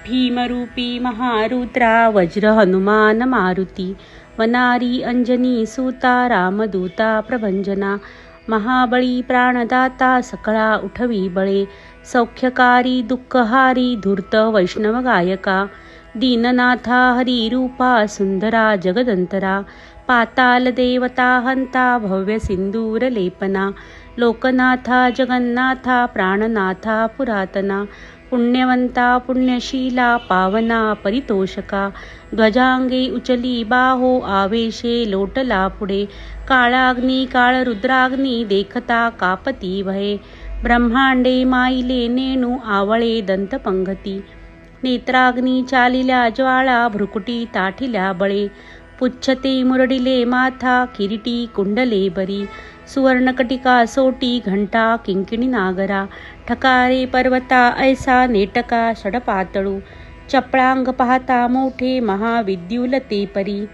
भीमरूपी महारुद्रा वज्र हनुमान मारुती वनारी अंजनी सूता रामदूता प्रभंजना महाबळी प्राणदाता सकळा उठवी बळे सौख्यकारी दुःखहारी धूर्त वैष्णव गायका दीननाथा हरिरूपा सुंदरा जगदंतरा पाताल देवता हंता भव्य सिंदूर लेपना लोकनाथा जगन्नाथा प्राणनाथा पुरातना पुण्यवंता पुण्यशीला पावना परितोषका ध्वजांगे उचली बाहो आवेशे लोटला पुढे काळाग्नी काळरुद्राग्नी देखता कापती भये ब्रह्मांडे माईले नेणू आवळे दंतपंगती नेत्राग्नी चालिल्या ज्वाळा भ्रुकुटी ताठिल्या बळे पुच्छते मुरडिले माथा किरीटी कुंडले बरी सुवर्णकटिका सोटी घंटा किंकिणी नागरा ठकारे पर्वता ऐसा नेटका षडपातळू चपळांग पाहता मोठे महाविद्युलते परी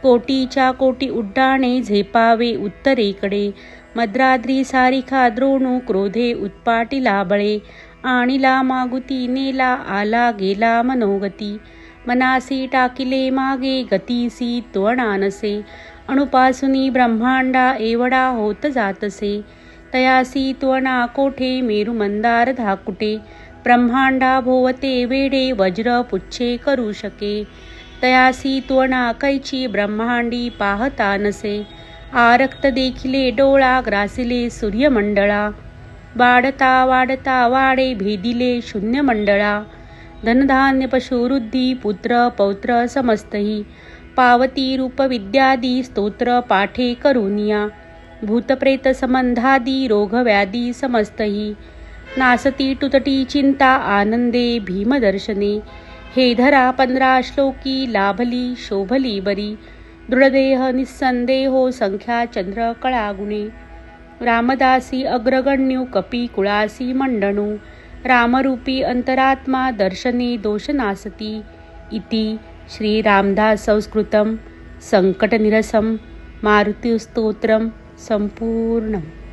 कोटीच्या कोटी उड्डाणे झेपावे उत्तरेकडे मद्राद्री सारिखा द्रोणू क्रोधे उत्पाटिला बळे आणिला मागुती नेला आला गेला मनोगती मनासी टाकिले मागे गतीसी त्वणानसे अणुपासुनी ब्रह्मांडा एवढा होत जातसे तयासी त्वणा कोठे मेरु मंदार धाकुटे ब्रह्मांडा भोवते वेडे वज्र पुच्छे करू शके तयासी त्वणा कैची ब्रह्मांडी पाहता नसे आरक्त देखिले डोळा ग्रासिले सूर्यमंडळा वाढता वाढता वाडे भेदिले शून्यमंडळा धनधान्य पशुवृद्धी पुत्र पौत्र समस्तही पावती रूप विद्यादी स्तोत्र पाठे करुनिया भूतप्रेत संबंधादी रोगव्याधी समस्तही नासती टुतटी चिंता आनंदे भीमदर्शने हे धरा 15 श्लोकी लाभली शोभली बरी दृढदेह निस्संदेहो संख्या चंद्र कळागुणे रामदासी अग्रगण्यू कपी कुळासी मंडणू रामरूपी अंतरात्मा दर्शने दोषनासती इति श्री रामदास संस्कृतं संकटनिरसं मारुतिस्तोत्रं संपूर्णम्।